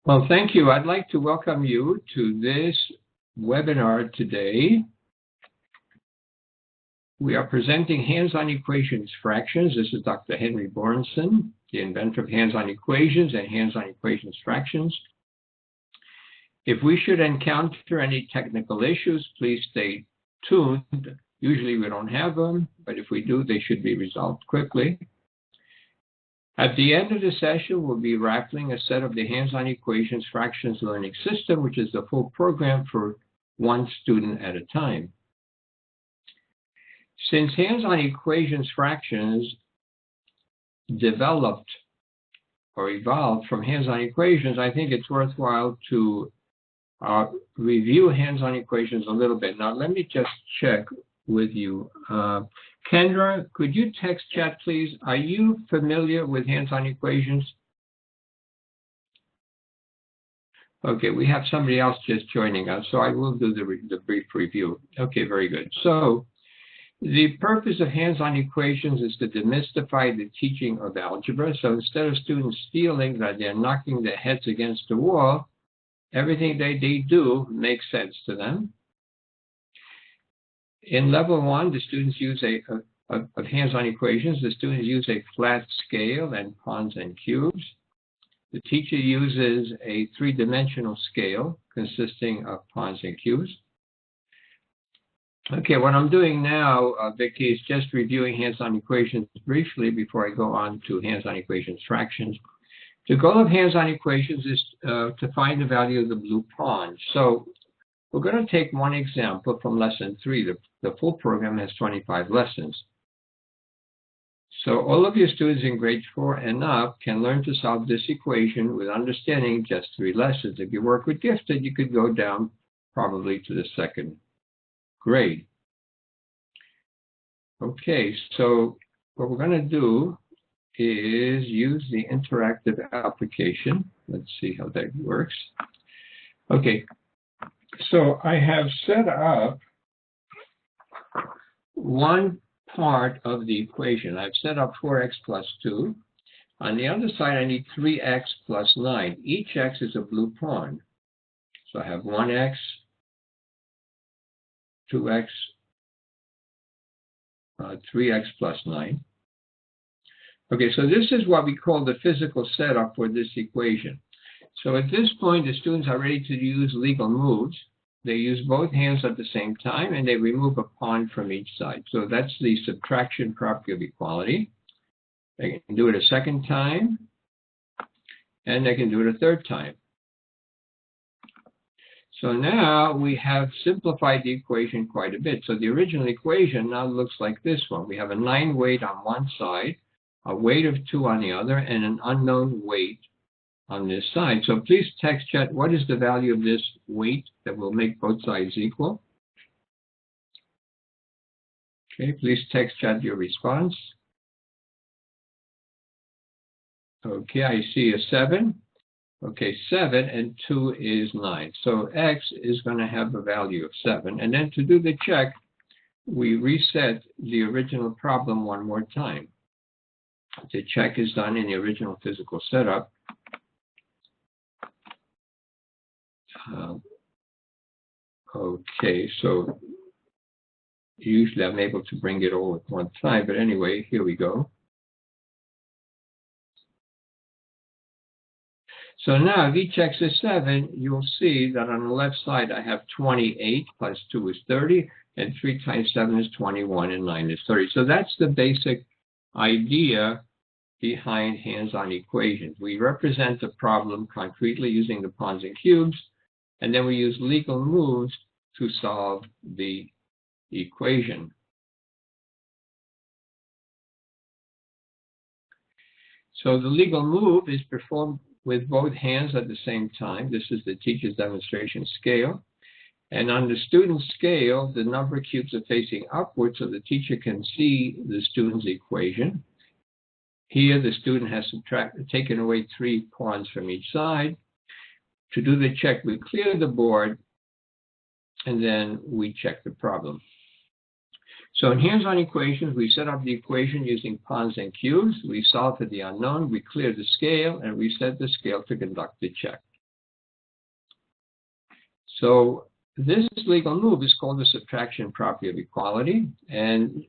Well, thank you. I'd like to welcome you to this webinar today. We are presenting hands-on equations fractions. This is Dr. Henry Borenson, the inventor of hands-on equations and hands-on equations fractions. If we should encounter any technical issues, please stay tuned. Usually we don't have them, but if we do, they should be resolved quickly. At the end of the session, we'll be raffling a set of the hands-on equations fractions learning system, which is the full program for one student at a time. Since hands-on equations fractions developed or evolved from hands-on equations, I think it's worthwhile to review hands-on equations a little bit. Now, let me just check with you. Kendra, could you text chat, please? Are you familiar with hands-on equations? Okay, we have somebody else just joining us, so I will do the brief review. Okay, very good. So the purpose of hands-on equations is to demystify the teaching of algebra. So instead of students feeling that they're knocking their heads against the wall, everything they do makes sense to them. In level 1, the students use of hands-on equations, the students use a flat scale and pawns and cubes. The teacher uses a three-dimensional scale consisting of pawns and cubes. Okay, what I'm doing now, Vicki, is just reviewing hands-on equations briefly before I go on to hands-on equations fractions. The goal of hands-on equations is to find the value of the blue pawn. So we're going to take one example from lesson 3. The full program has 25 lessons. So all of your students in grade 4 and up can learn to solve this equation with understanding just 3 lessons. If you work with gifted, you could go down probably to the 2nd grade. Okay, so what we're going to do is use the interactive application. Let's see how that works. Okay, so I have set up one part of the equation. I've set up 4x plus 2. On the other side, I need 3x plus 9. Each x is a blue pawn. So I have 1x, 2x, 3x plus 9. Okay, so this is what we call the physical setup for this equation. So at this point, the students are ready to use legal moves. They use both hands at the same time, and they remove a pawn from each side. So that's the subtraction property of equality. They can do it a second time, and they can do it a third time. So now we have simplified the equation quite a bit. So the original equation now looks like this one. We have a 9 weight on one side, a weight of 2 on the other, and an unknown weight on this side. So please text chat, what is the value of this weight that will make both sides equal? Okay, please text chat your response. Okay, I see a 7. Okay, 7 and 2 is 9. So x is going to have a value of 7. And then to do the check, we reset the original problem one more time. The check is done in the original physical setup. Okay, so usually I'm able to bring it all at one time, but anyway, here we go. So now if each x is 7, you'll see that on the left side I have 28 plus 2 is 30, and 3 times 7 is 21, and 9 is 30. So that's the basic idea behind hands-on equations. We represent the problem concretely using the pawns and cubes, and then we use legal moves to solve the equation. So the legal move is performed with both hands at the same time. This is the teacher's demonstration scale. And on the student's scale, the number of cubes are facing upward so the teacher can see the student's equation. Here, the student has taken away 3 pawns from each side. To do the check, we clear the board, and then we check the problem. So in hands-on equations, we set up the equation using pawns and cubes. We solve for the unknown, we clear the scale, and we set the scale to conduct the check. So this legal move is called the subtraction property of equality, and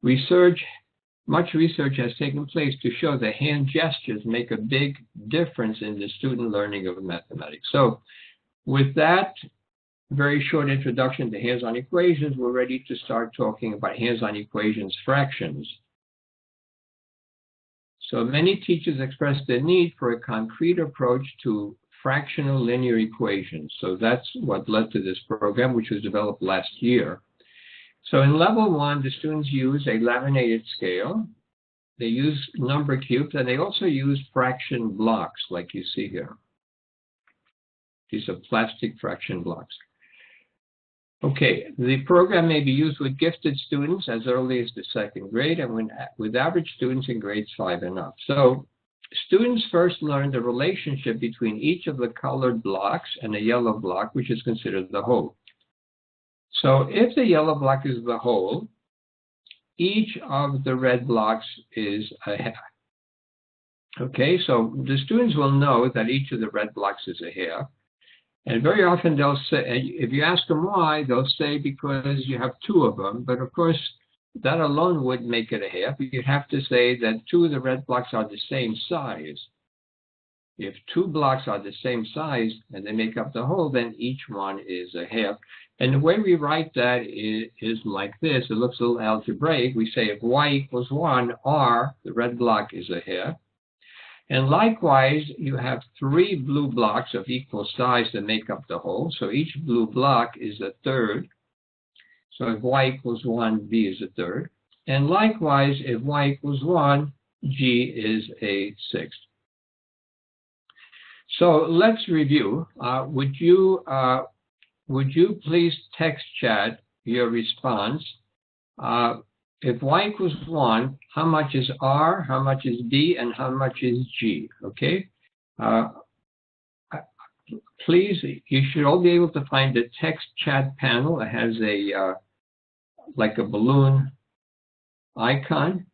much research has taken place to show that hand gestures make a big difference in the student learning of mathematics. So with that very short introduction to hands-on equations, we're ready to start talking about hands-on equations fractions. So many teachers express the need for a concrete approach to fractional linear equations. So that's what led to this program, which was developed last year. So in level 1, the students use a laminated scale. They use number cubes, and they also use fraction blocks, like you see here. These are plastic fraction blocks. Okay, the program may be used with gifted students as early as the 2nd grade and with average students in grades 5 and up. So students first learn the relationship between each of the colored blocks and a yellow block, which is considered the whole. So if the yellow block is the whole, each of the red blocks is a half. Okay, so the students will know that each of the red blocks is a half. And very often they'll say, if you ask them why, they'll say because you have 2 of them. But of course, that alone wouldn't make it a half. You'd have to say that 2 of the red blocks are the same size. If 2 blocks are the same size and they make up the whole, then each one is a half. And the way we write that is like this. It looks a little algebraic. We say if y equals 1, r, the red block, is a half. And likewise, you have 3 blue blocks of equal size that make up the whole. So each blue block is a third. So if y equals 1, b is a third. And likewise, if y equals 1, g is a sixth. So let's review. Would you please text chat your response? If y equals 1, how much is r, how much is b, and how much is g? Okay? Please, you should all be able to find the text chat panel. It has a like a balloon icon.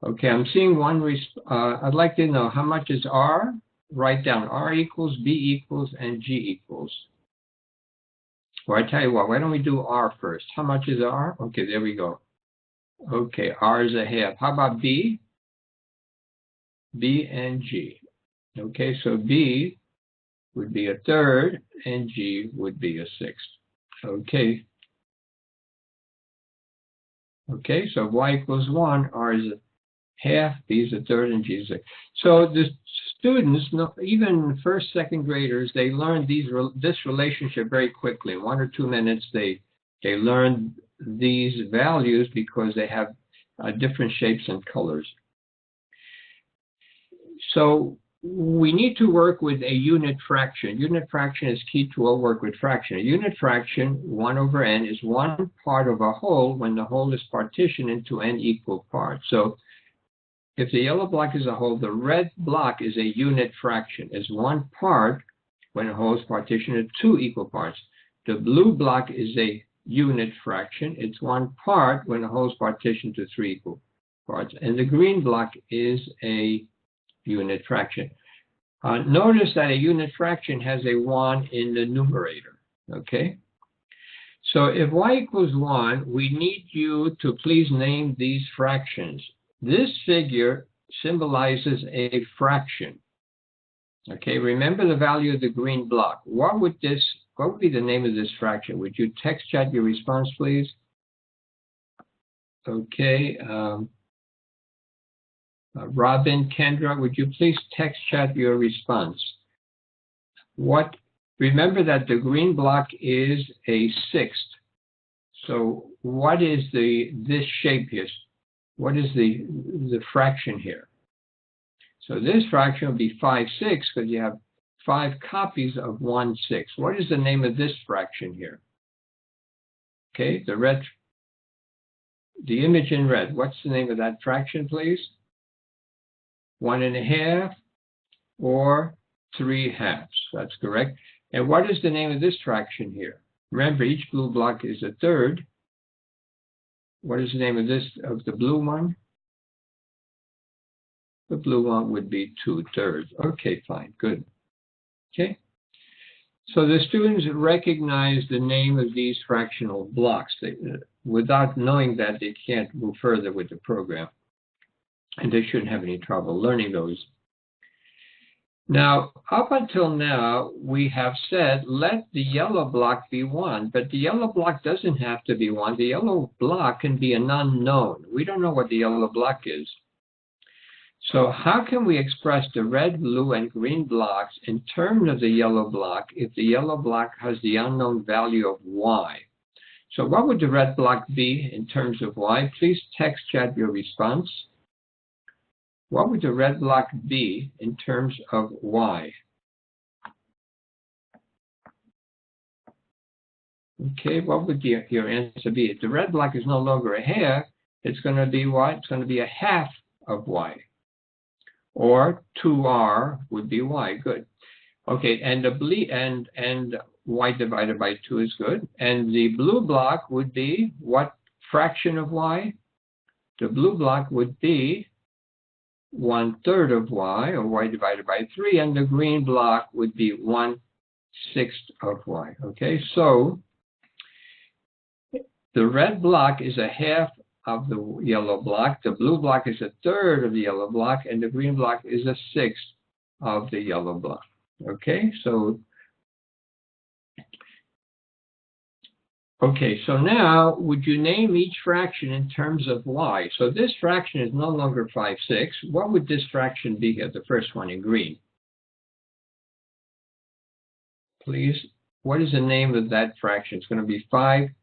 Okay, I'm seeing one. I'd like to know how much is r. Write down r equals, b equals, and g equals. Or I tell you what, why don't we do r first? How much is r? Okay, there we go. Okay, r is a half. How about b? B and g. Okay, so b would be a third, and g would be a sixth. Okay. Okay, so y equals 1, r is a half, b is a third, and g is a sixth. So the students, even first, second graders, they learn this relationship very quickly. In 1 or 2 minutes, they learn these values because they have different shapes and colors. So we need to work with a unit fraction. Unit fraction is key to our work with fraction. A unit fraction, 1 over n, is one part of a whole when the whole is partitioned into n equal parts. So if the yellow block is a whole, the red block is a unit fraction. It's one part when a whole is partitioned into 2 equal parts. The blue block is a unit fraction. It's one part when the whole is partitioned to 3 equal parts. And the green block is a unit fraction. Notice that a unit fraction has a 1 in the numerator, okay? So if y equals 1, we need you to please name these fractions. This figure symbolizes a fraction. Okay, remember the value of the green block. What would be the name of this fraction? Would you text chat your response, please? Okay, Robin, Kendra, would you please text chat your response? Remember that the green block is a sixth. So what is this shape here? What is the fraction here? So this fraction will be 5/6 because you have 5 copies of 1/6. What is the name of this fraction here? Okay, the image in red. What's the name of that fraction, please? 1.5 or 3/2. That's correct. And what is the name of this fraction here? Remember, each blue block is a third. What is the name of the blue one? The blue one would be 2/3. Okay, fine, good. Okay. So the students recognize the name of these fractional blocks. Without knowing that, they can't move further with the program. And they shouldn't have any trouble learning those. Now, up until now, we have said, let the yellow block be 1, but the yellow block doesn't have to be 1. The yellow block can be an unknown. We don't know what the yellow block is. So how can we express the red, blue, and green blocks in terms of the yellow block if the yellow block has the unknown value of y? So what would the red block be in terms of y? Please text chat your response. What would the red block be in terms of y? Okay, what would your answer be? If the red block is no longer a hair, it's going to be what? It's going to be a half of y. Or 2r would be y. Good. Okay, and and y divided by 2 is good. And the blue block would be what fraction of y? The blue block would be 1/3 of y, or y divided by 3, and the green block would be 1/6 of y. Okay, so the red block is a half of the yellow block, the blue block is 1/3 of the yellow block, and the green block is 1/6 of the yellow block. Okay, so now would you name each fraction in terms of y? So this fraction is no longer 5/6. What would this fraction be here, the first one in green? Please, what is the name of that fraction? It's going to be 5/6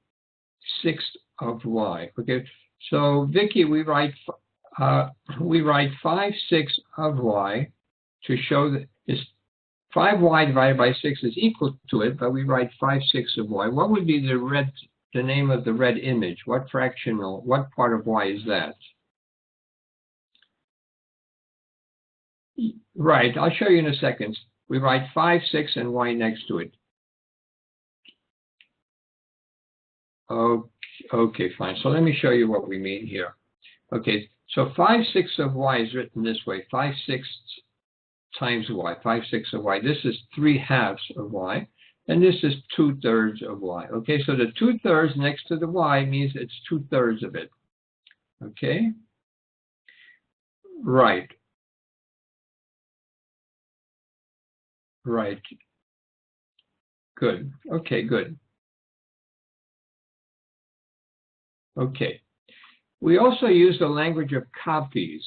of y. Okay, so Vicky, we write 5/6 of y to show that it's 5y divided by 6 is equal to it, but we write 5/6 of y. What would be the name of the red image? What fractional, what part of y is that? Right, I'll show you in a second. We write 5/6 and y next to it. Okay, fine. So let me show you what we mean here. Okay, so 5/6 of y is written this way: 5/6 times y, 5/6 of y. This is 3/2 of y, and this is 2/3 of y. Okay, so the 2/3 next to the y means it's 2/3 of it. Okay, right. Good. Okay, good. Okay. We also use the language of copies.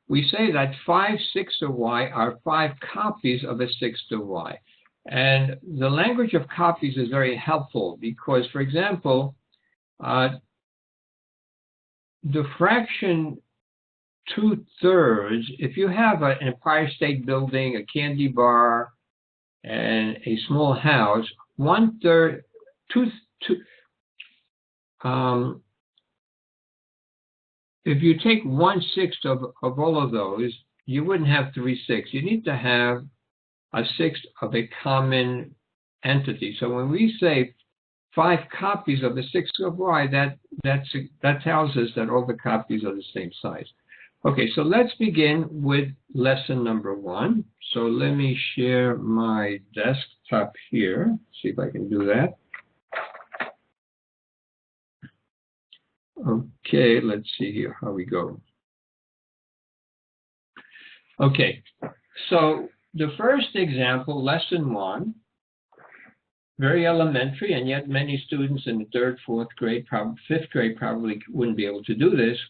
We say that 5/6 of y are 5 copies of 1/6 of y. And the language of copies is very helpful because, for example, the fraction 2/3, if you have an Empire State Building, a candy bar, and a small house, 1/3, if you take 1/6 of all of those, you wouldn't have 3/6. You need to have 1/6 of a common entity. So when we say 5 copies of 1/6 of y, that tells us that all the copies are the same size. Okay, so let's begin with lesson number 1. So let me share my desktop here. See if I can do that. Okay, let's see here how we go. Okay, so the first example, lesson 1, very elementary, and yet many students in the 3rd, 4th grade, 5th grade probably wouldn't be able to do this,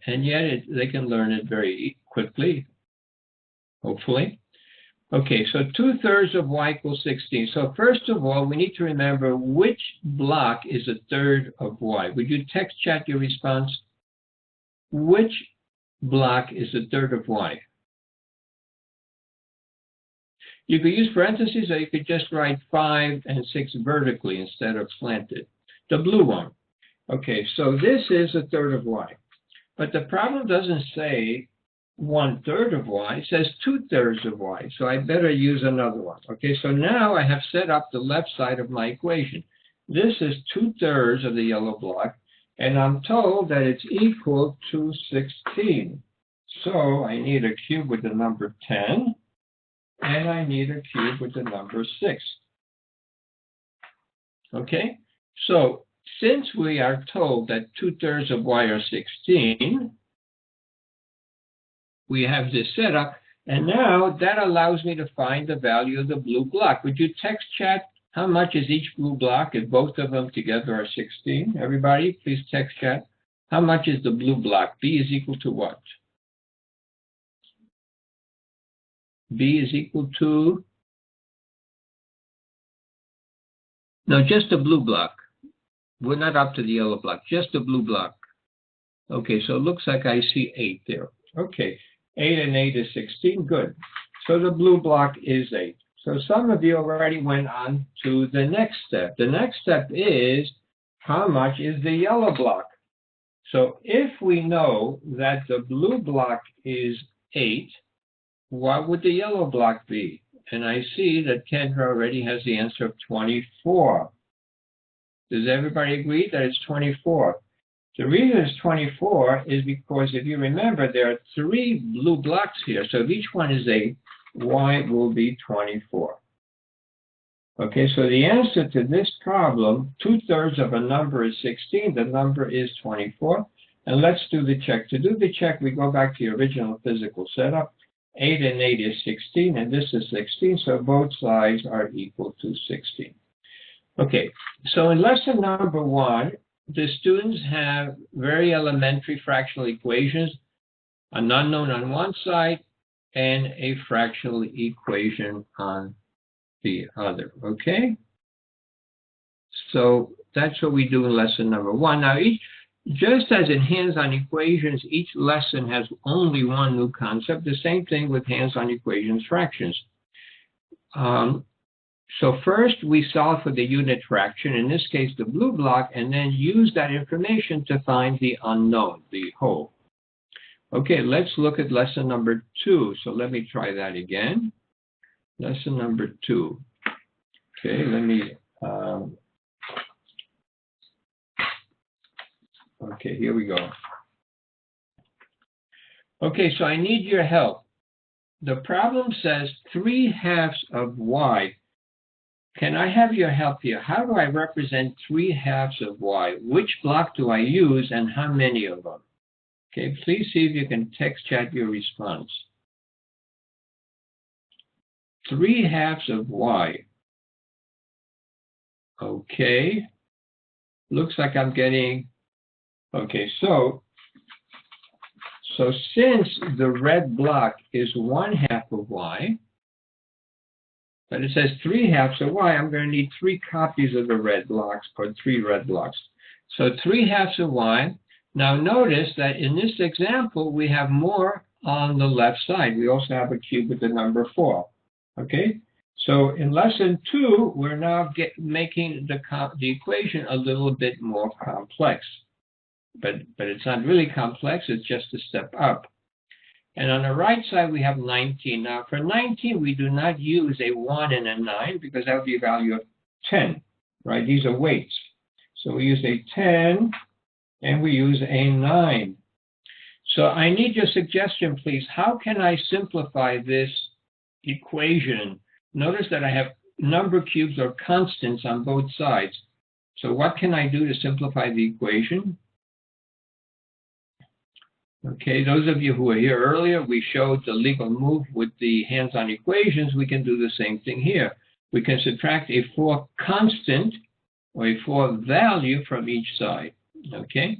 and yet they can learn it very quickly, hopefully. Okay, so 2/3 of y equals 16. So first of all, we need to remember which block is 1/3 of y. Would you text chat your response? Which block is 1/3 of y? You could use parentheses, or you could just write 5 and 6 vertically instead of slanted. The blue one. Okay, so this is 1/3 of y. But the problem doesn't say 1/3 of y, it says 2/3 of y. So I better use another one. Okay, so now I have set up the left side of my equation. This is 2/3 of the yellow block, and I'm told that it's equal to 16. So I need a cube with the number 10. and I need a cube with the number 6. Okay, so since we are told that 2/3 of y are 16, we have this set up, and now that allows me to find the value of the blue block. Would you text chat how much is each blue block if both of them together are 16? Everybody, please text chat. How much is the blue block? B is equal to what? B is equal to, no, just the blue block. We're not up to the yellow block, just the blue block. Okay, so it looks like I see 8 there. Okay, 8 and 8 is 16, good. So the blue block is 8. So some of you already went on to the next step. The next step is, how much is the yellow block? So if we know that the blue block is 8, what would the yellow block be? And I see that Kendra already has the answer of 24. Does everybody agree that it's 24? The reason it's 24 is because if you remember, there are 3 blue blocks here. So if each one is 8, y will be 24. Okay, so the answer to this problem, 2/3 of a number is 16, the number is 24. And let's do the check. To do the check, we go back to the original physical setup. 8 and 8 is 16, and this is 16, so both sides are equal to 16. Okay, so in lesson number 1, the students have very elementary fractional equations, an unknown on one side and a fractional equation on the other, okay? So that's what we do in lesson number 1. Now, just as in hands-on equations, each lesson has only one new concept. The same thing with hands-on equations fractions. So first we solve for the unit fraction, in this case the blue block, and then use that information to find the unknown, the whole. Okay, let's look at lesson number 2. So let me try that again. Lesson number 2. Okay, let me, okay, here we go. Okay, so I need your help. The problem says 3/2 of y. Can I have your help here? How do I represent 3/2 of y? Which block do I use and how many of them? Okay, please see if you can text chat your response. 3/2 of y. Okay, looks like I'm getting, okay, so since the red block is 1/2 of y, but it says 3/2 of y, I'm going to need 3 copies of the red blocks, or 3 red blocks. So 3/2 of y. Now notice that in this example, we have more on the left side. We also have a cube with the number 4. Okay? So in lesson 2, we're now making the equation a little bit more complex. But it's not really complex, it's just a step up. And on the right side, we have 19. Now, for 19, we do not use a 1 and a 9 because that would be a value of 10, right? These are weights. So we use a 10 and we use a 9. So I need your suggestion, please. How can I simplify this equation? Notice that I have number cubes or constants on both sides. So what can I do to simplify the equation? Okay, those of you who were here earlier, we showed the legal move with the hands-on equations. We can do the same thing here. We can subtract a 4 constant or a 4 value from each side, okay?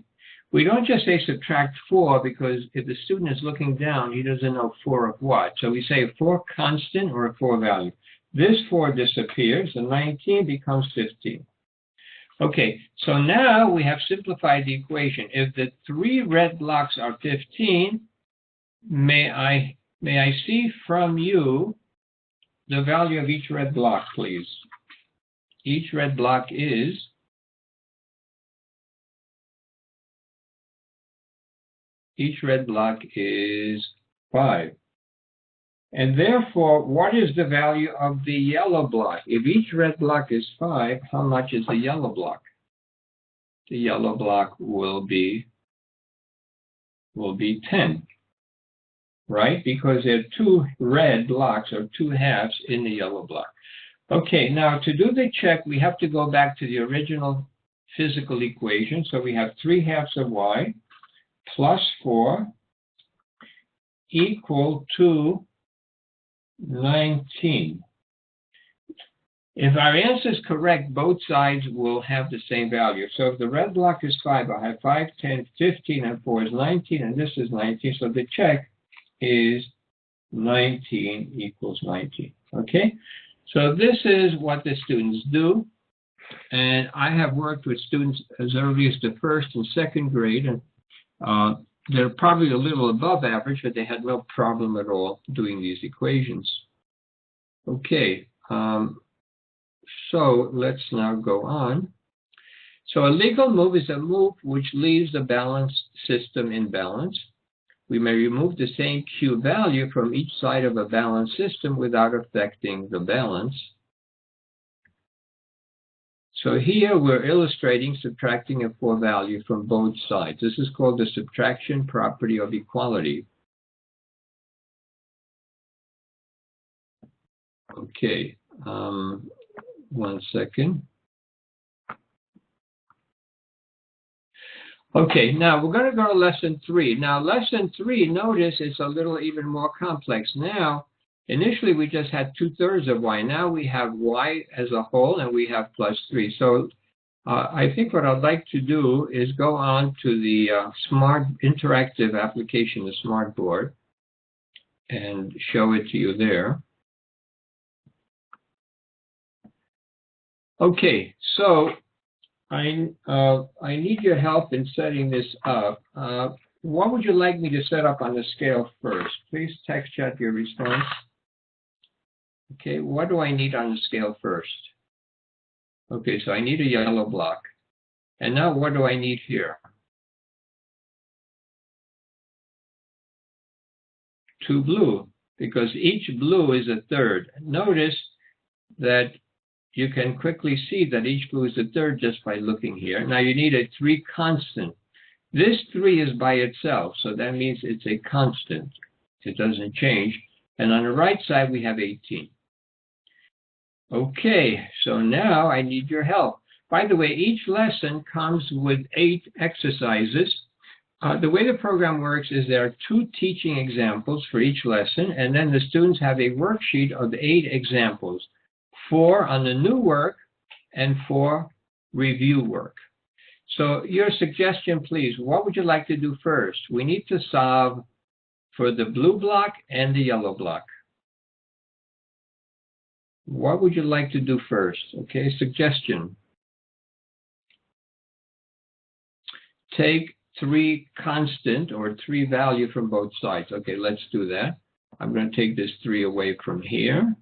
We don't just say subtract 4 because if the student is looking down, he doesn't know 4 of what. So we say a 4 constant or a 4 value. This 4 disappears, and 19 becomes 15. Okay, so now we have simplified the equation. If the 3 red blocks are 15, may I see from you the value of each red block, please? Each red block is 5. And therefore, what is the value of the yellow block? If each red block is 5, how much is the yellow block? The yellow block will be 10. right? Because there are two red blocks or two halves in the yellow block. Okay, now to do the check, we have to go back to the original physical equation. So we have 3 halves of y plus 4 equal to 19. If our answer is correct, both sides will have the same value. So if the red block is 5, I'll have 5, 10, 15, and 4 is 19, and this is 19. So the check is 19 equals 19. Okay? So this is what the students do. And I have worked with students as early as the 1st and 2nd grade, and they're probably a little above average, but they had no problem at all doing these equations. Okay, so let's now go on. So a legal move is a move which leaves the balance system in balance. We may remove the same Q value from each side of a balanced system without affecting the balance. So here we're illustrating subtracting a 4 value from both sides. This is called the subtraction property of equality. Okay, 1 second. Okay, now we're going to go to lesson 3. Now lesson 3, notice it's a little even more complex. Now, initially we just had 2/3 of y. Now we have y as a whole and we have plus 3. So I think what I'd like to do is go on to the smart interactive application, the Smartboard, and show it to you there. Okay, so I need your help in setting this up. What would you like me to set up on the scale first? Please text chat your response. Okay, what do I need on the scale first? Okay, so I need a yellow block. And now what do I need here? 2 blue, because each blue is 1/3. Notice that you can quickly see that each blue is 1/3 just by looking here. Now you need a 3 constant. This 3 is by itself, so that means it's a constant. It doesn't change. And on the right side, we have 18. Okay, so now I need your help. By the way, each lesson comes with 8 exercises. The way the program works is there are 2 teaching examples for each lesson, and then the students have a worksheet of 8 examples. 4 on the new work and 4 review work. So your suggestion, please, what would you like to do first? We need to solve for the blue block and the yellow block. What would you like to do first? Okay, suggestion. Take 3 constant or 3 value from both sides. Okay, let's do that. I'm going to take this 3 away from here,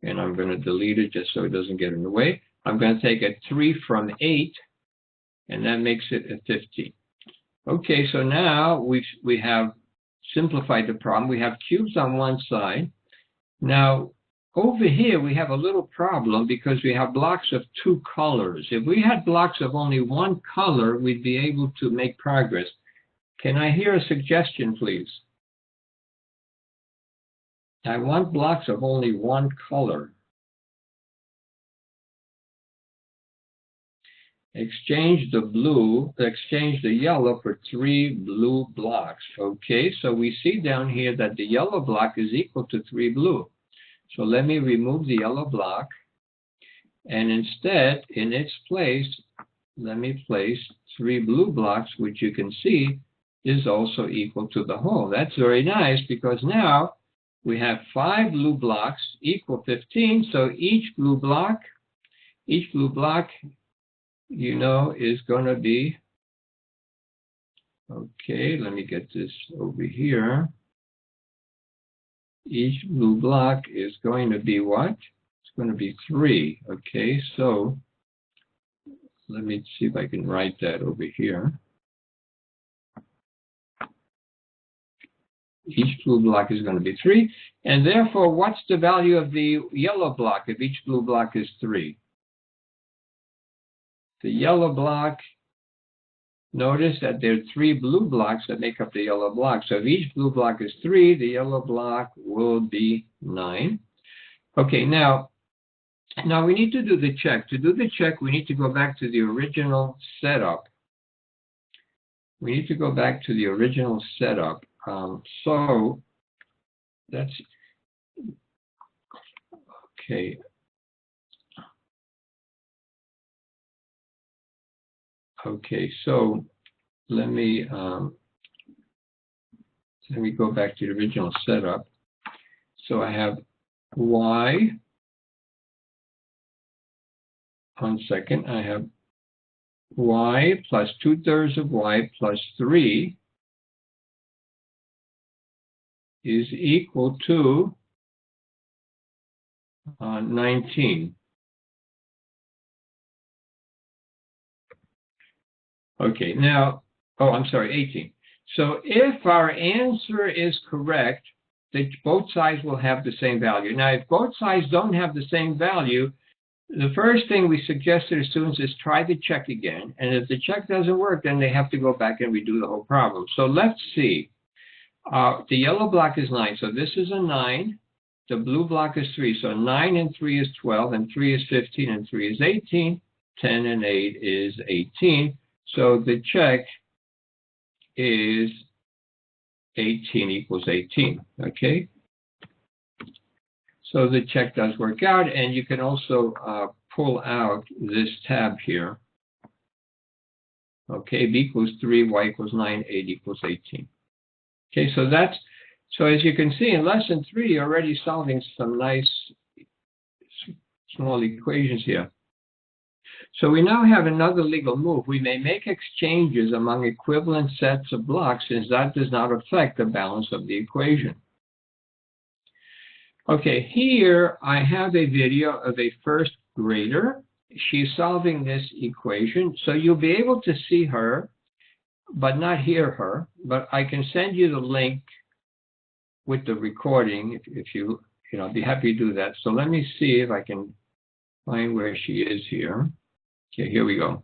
and I'm going to delete it just so it doesn't get in the way. I'm going to take a 3 from 8, and that makes it a 15. Okay, so now we have simplified the problem. We have cubes on one side. Now, over here, we have a little problem because we have blocks of 2 colors. If we had blocks of only 1 color, we'd be able to make progress. Can I hear a suggestion, please? I want blocks of only 1 color. Exchange the yellow for 3 blue blocks. Okay, so we see down here that the yellow block is equal to 3 blue. So let me remove the yellow block, and instead, in its place, let me place 3 blue blocks, which you can see is also equal to the whole. That's very nice because now we have 5 blue blocks equal 15. So each blue block, you know, is going to be, okay, let me get this over here. Each blue block is going to be what? It's going to be 3. Okay, so let me see if I can write that over here. Each blue block is going to be 3. And therefore, what's the value of the yellow block if each blue block is 3? The yellow block Notice that there are 3 blue blocks that make up the yellow block. So if each blue block is 3, the yellow block will be 9. Okay, now we need to do the check. To do the check, we need to go back to the original setup. We need to go back to the original setup. So that's okay. Okay, so let me go back to the original setup. So I have y. One second. I have y plus 2/3 of y plus 3 is equal to 19. Okay, now, I'm sorry, 18. So if our answer is correct, that both sides will have the same value. Now, if both sides don't have the same value, the first thing we suggest to the students is try the check again. And if the check doesn't work, then they have to go back and redo the whole problem. So let's see. The yellow block is 9. So this is a 9. The blue block is 3. So 9 and 3 is 12, and 3 is 15, and 3 is 18. 10 and 8 is 18. So the check is 18 equals 18, okay? So the check does work out, and you can also pull out this tab here. Okay, b equals 3, y equals 9, 8 equals 18. Okay, so as you can see in lesson 3, you're already solving some nice small equations here. So we now have another legal move. We may make exchanges among equivalent sets of blocks since that does not affect the balance of the equation. Okay, here I have a video of a first grader. She's solving this equation. So you'll be able to see her, but not hear her. But I can send you the link with the recording if you I'd be happy to do that. So let me see if I can find where she is here. Okay, here we go.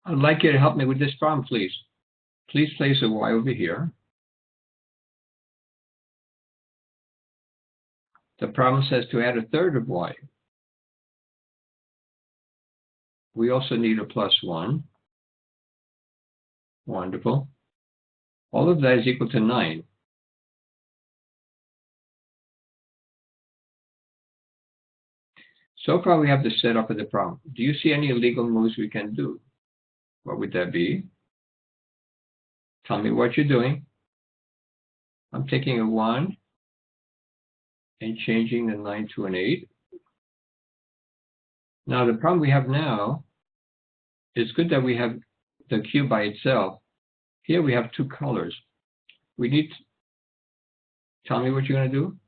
I'd like you to help me with this problem, please. Please place a y over here. The problem says to add 1/3 of y. We also need a +1. Wonderful. All of that is equal to 9. So far, we have the setup of the problem. Do you see any legal moves we can do? What would that be? Tell me what you're doing. I'm taking a 1 and changing the 9 to an 8. Now, the problem we have now, it's good that we have the cube by itself. Here we have 2 colors. We need to tell me what you're going to do.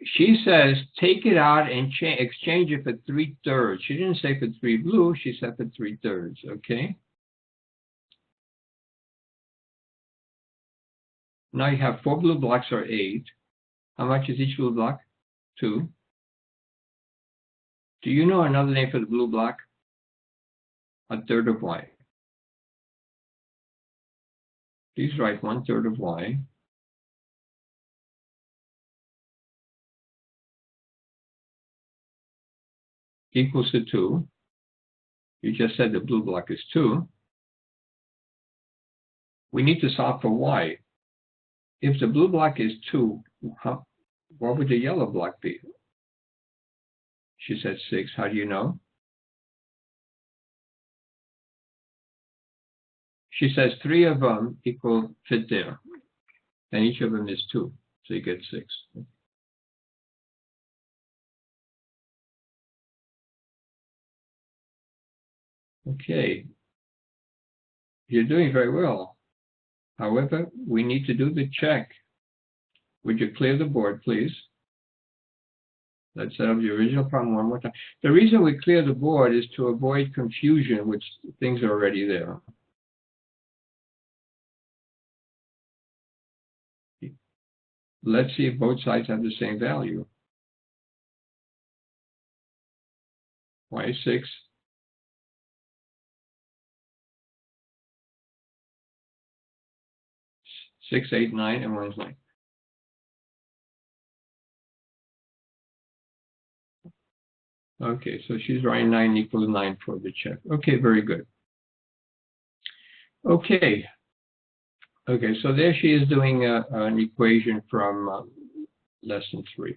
She says, take it out and exchange it for 3/3. She didn't say for 3 blue, she said for 3/3, okay? Now you have 4 blue blocks or 8. How much is each blue block? 2. Do you know another name for the blue block? 1/3 of y. Please write 1/3 of y. Equals to 2. You just said the blue block is 2. We need to solve for y. If the blue block is 2, what would the yellow block be? She said 6. How do you know? She says 3 of them fit there. And each of them is 2. So you get 6. Okay. You're doing very well. However, we need to do the check. Would you clear the board, please? Let's set up the original problem one more time. The reason we clear the board is to avoid confusion, which things are already there. Let's see if both sides have the same value. Y is 6. Six, 8, 9, and 1 is 9. Okay, so she's writing 9 equals 9 for the check. Okay, very good. Okay. Okay, so there she is doing an equation from lesson 3.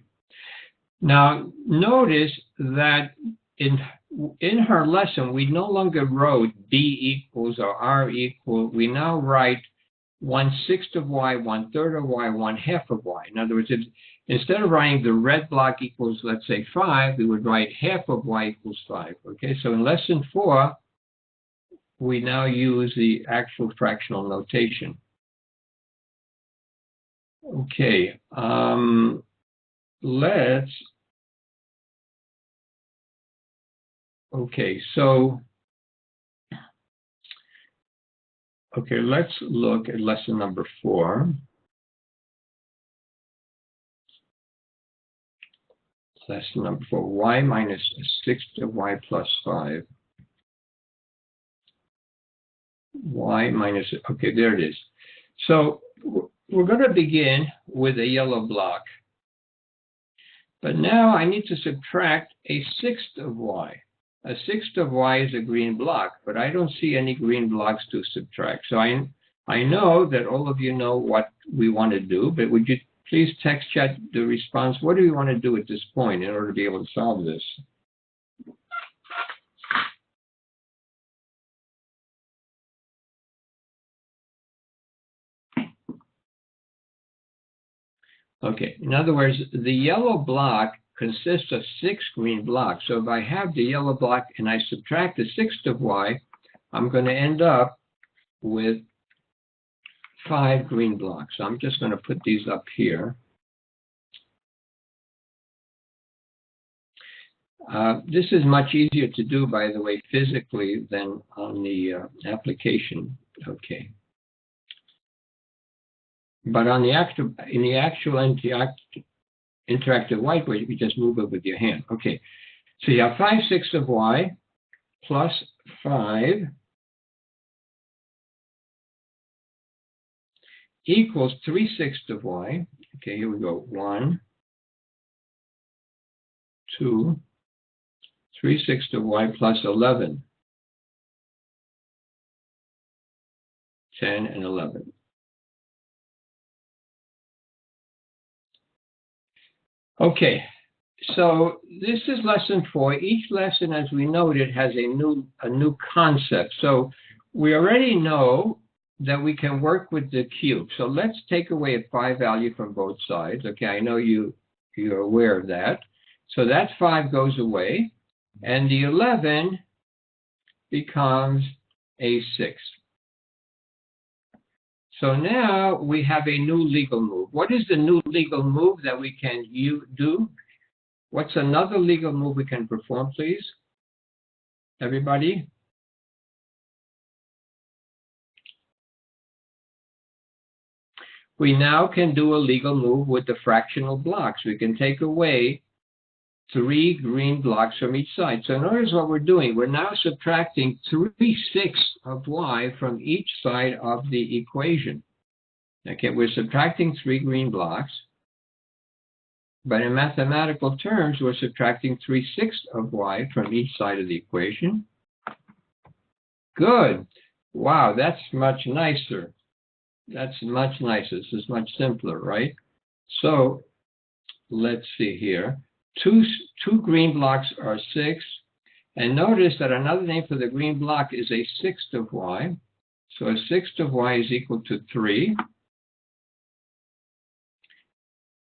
Now, notice that in her lesson, we no longer wrote B equals or R equal. We now write 1/6 of Y, 1/3 of Y, 1/2 of Y. In other words, instead of writing the red block equals, let's say, 5, we would write half of Y equals 5. Okay, so in lesson 4, we now use the actual fractional notation. Okay, let's look at lesson number 4. Lesson number 4, Y minus 6 of Y plus 5. Y minus, okay, there it is. So we're going to begin with a yellow block. But now I need to subtract a 1/6 of Y. A 1/6 of Y is a green block, but I don't see any green blocks to subtract. So I know that all of you know what we want to do, but would you please text chat the response? What do we want to do at this point in order to be able to solve this? Okay, in other words, the yellow block consists of 6 green blocks. So if I have the yellow block and I subtract the 1/6 of Y, I'm going to end up with 5 green blocks. So I'm just going to put these up here. This is much easier to do, by the way, physically than on the application. Okay. But on the actual, in the actual interactive whiteboard, you can just move it with your hand. Okay. So you have 5/6 of Y plus 5 equals 3/6 of Y. Okay, here we go. 1, 2, 3/6 of Y plus 11. 10 and 11. Okay, so this is lesson 4. Each lesson, as we noted, has a new concept. So we already know that we can work with the cube. So let's take away a 5 value from both sides. Okay, I know you're aware of that. So that 5 goes away, and the 11 becomes a 6. So now we have a new legal move. What is the new legal move that we can do? What's another legal move we can perform, please? Everybody? We now can do a legal move with the fractional blocks. We can take away 3 green blocks from each side. So notice what we're doing. We're now subtracting 3/6 of Y from each side of the equation. Okay, we're subtracting 3 green blocks, but in mathematical terms, we're subtracting 3/6 of Y from each side of the equation. Good. Wow, that's much nicer. That's much nicer. This is much simpler, right? So let's see here. Two green blocks are 6. And notice that another name for the green block is a 1/6 of Y. So a 1/6 of Y is equal to 3.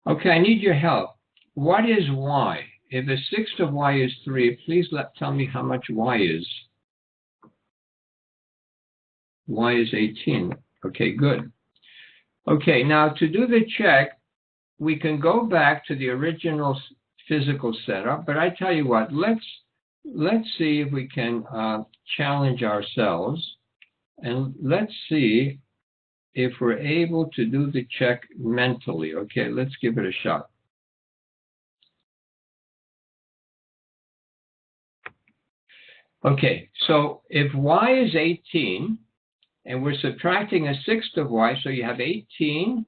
Okay, I need your help. What is Y? If a 1/6 of Y is 3, please tell me how much Y is. Y is 18. Okay, good. Okay, now to do the check, we can go back to the original physical setup, but I tell you what, let's see if we can challenge ourselves, and let's see if we're able to do the check mentally. Okay, let's give it a shot. Okay, so if y is 18, and we're subtracting a sixth of y, so you have 18,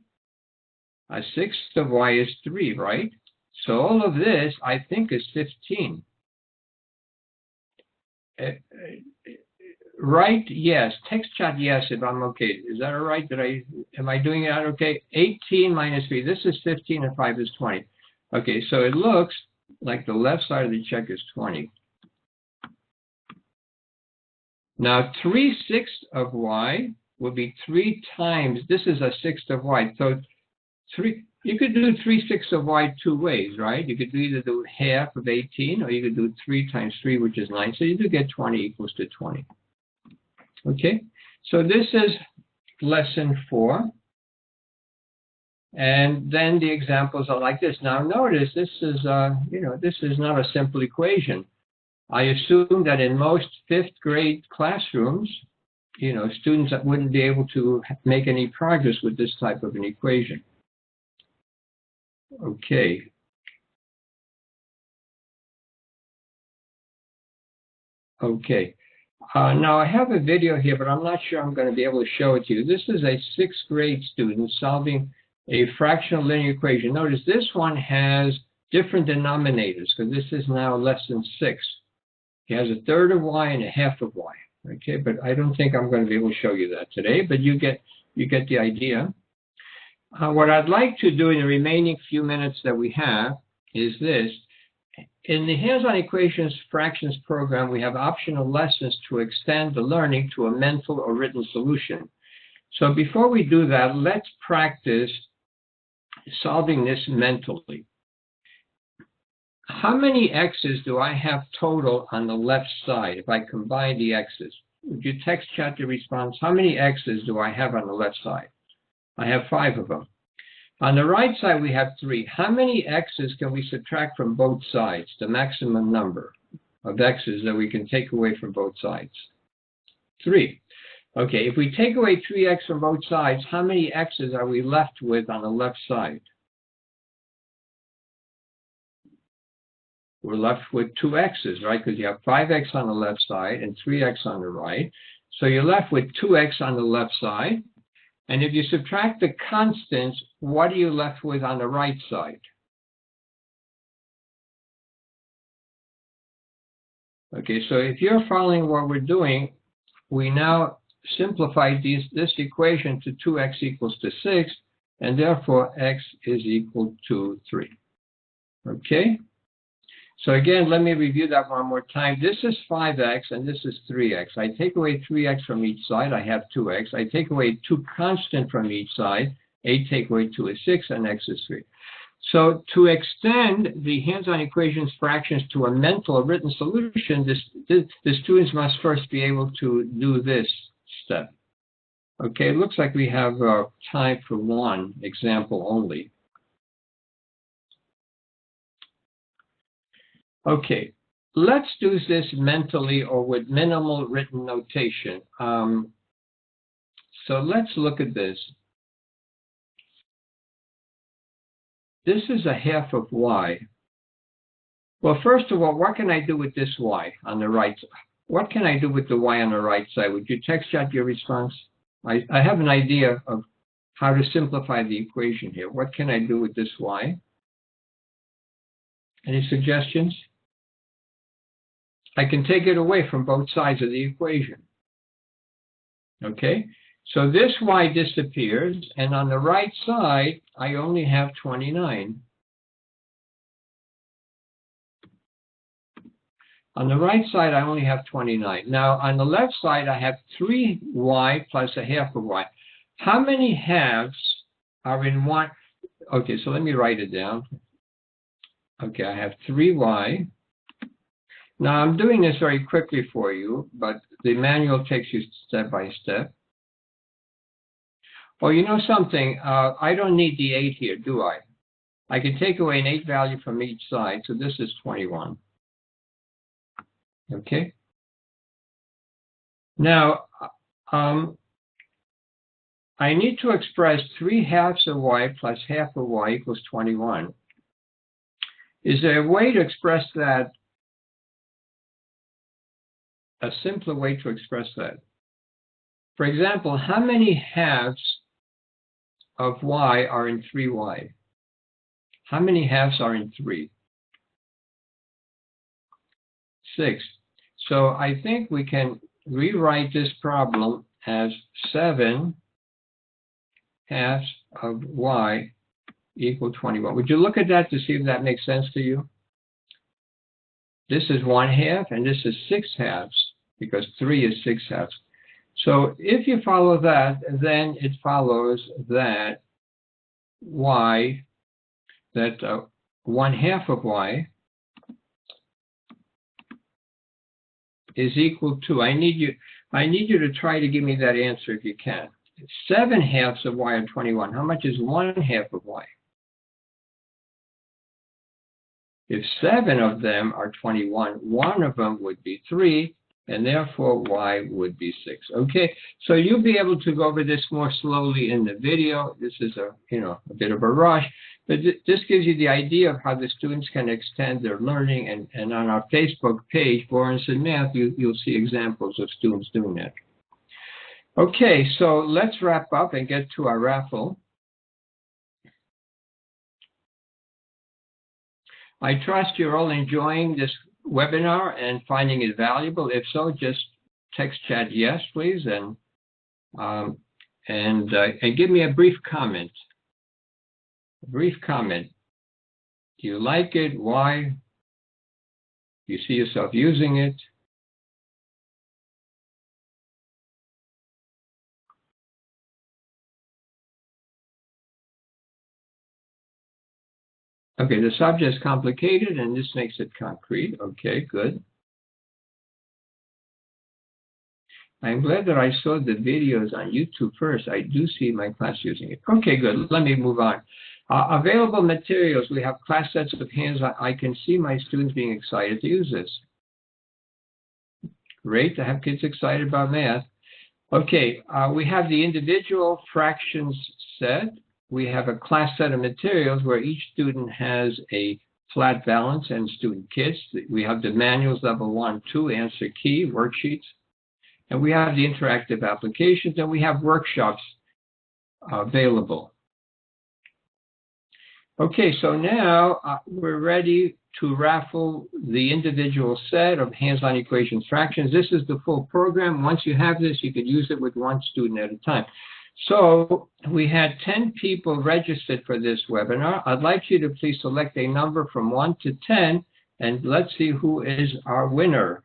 a sixth of y is 3, right? So all of this, I think, is 15. Right? Yes. Text chat, yes, if I'm okay. Is that all right? Am I doing that okay? 18 minus 3. This is 15 and 5 is 20. Okay, so it looks like the left side of the check is 20. Now, 3/6 of y would be 3 times, this is a sixth of y. So you could do 3/6 of y two ways, right? You could either do half of 18, or you could do 3 times 3, which is 9. So you do get 20 equals to 20. Okay, so this is lesson 4. And then the examples are like this. Now notice this is, this is not a simple equation. I assume that in most 5th grade classrooms, students that wouldn't be able to make any progress with this type of an equation. Okay. Okay. Now I have a video here, but I'm not sure I'm going to be able to show it to you. This is a 6th grade student solving a fractional linear equation. Notice this one has different denominators because this is now lesson 6. He has a third of y and a half of y. Okay, but I don't think I'm going to be able to show you that today, but you get the idea. What I'd like to do in the remaining few minutes that we have is this. In the Hands-on Equations Fractions program, we have optional lessons to extend the learning to a mental or written solution. So before we do that, let's practice solving this mentally. How many x's do I have total on the left side if I combine the x's? Would you text chat your response? How many x's do I have on the left side? I have 5 of them. On the right side, we have 3. How many x's can we subtract from both sides, the maximum number of x's that we can take away from both sides? 3. Okay, if we take away 3x from both sides, how many x's are we left with on the left side? We're left with 2 x's, right? Because you have 5x on the left side and 3x on the right. So you're left with 2x on the left side. And if you subtract the constants, what are you left with on the right side? Okay, so if you're following what we're doing, we now simplify this equation to 2x equals to 6, and therefore x is equal to 3. Okay? So again, let me review that one more time. This is 5x and this is 3x. I take away 3x from each side, I have 2x. I take away 2 constant from each side, 8 take away 2 is 6, and x is 3. So to extend the hands-on equations fractions to a mental or written solution, the students must first be able to do this step. Okay, it looks like we have time for one example only. Okay, let's do this mentally or with minimal written notation. So let's look at this. This is a half of y. Well, first of all, what can I do with this y on the right? What can I do with the y on the right side? Would you text out your response? I have an idea of how to simplify the equation here. What can I do with this y? Any suggestions? I can take it away from both sides of the equation. Okay, so this y disappears, and on the right side, I only have 29. On the right side, I only have 29. Now, on the left side, I have 3y plus a half of y. How many halves are in one? Okay, so let me write it down. Okay, I have 3y. Now, I'm doing this very quickly for you, but the manual takes you step by step. Oh, you know something? I don't need the 8 here, do I? I can take away an 8 value from each side, so this is 21. Okay? Now, I need to express 3/2 of y plus half of y equals 21. Is there a way to express that, a simpler way to express that? For example, how many halves of y are in 3y? How many halves are in 3? 6. So I think we can rewrite this problem as 7 halves of y equal 21. Would you look at that to see if that makes sense to you? This is 1/2 and this is 6/2 because 3 is 6/2. So if you follow that, then it follows that y, that 1/2 of y is equal to, I need you to try to give me that answer if you can. 7/2 of y are 21. How much is 1/2 of y? If 7 of them are 21, one of them would be 3, and therefore y would be 6. Okay, so you'll be able to go over this more slowly in the video. This is a bit of a rush, but this gives you the idea of how the students can extend their learning. And on our Facebook page, Borenson Math, you'll see examples of students doing that. Okay, so let's wrap up and get to our raffle. I trust you're all enjoying this webinar and finding it valuable. If so, just text chat yes, please, and give me a brief comment. Do you like it? Why? Do you see yourself using it? Okay, the subject is complicated, and this makes it concrete. Okay, good. I'm glad that I saw the videos on YouTube first. I do see my class using it. Okay, good. Let me move on. Available materials. We have class sets of hands. I can see my students being excited to use this. Great to have kids excited about math. Okay, we have the individual fractions set. We have a class set of materials where each student has a flat balance and student kits. We have the manuals level 1, 2, answer key, worksheets. And we have the interactive applications, and we have workshops available. Okay, so now we're ready to raffle the individual set of hands-on equations fractions. This is the full program. Once you have this, you could use it with one student at a time. So we had 10 people registered for this webinar. I'd like you to please select a number from 1 to 10, and let's see who is our winner.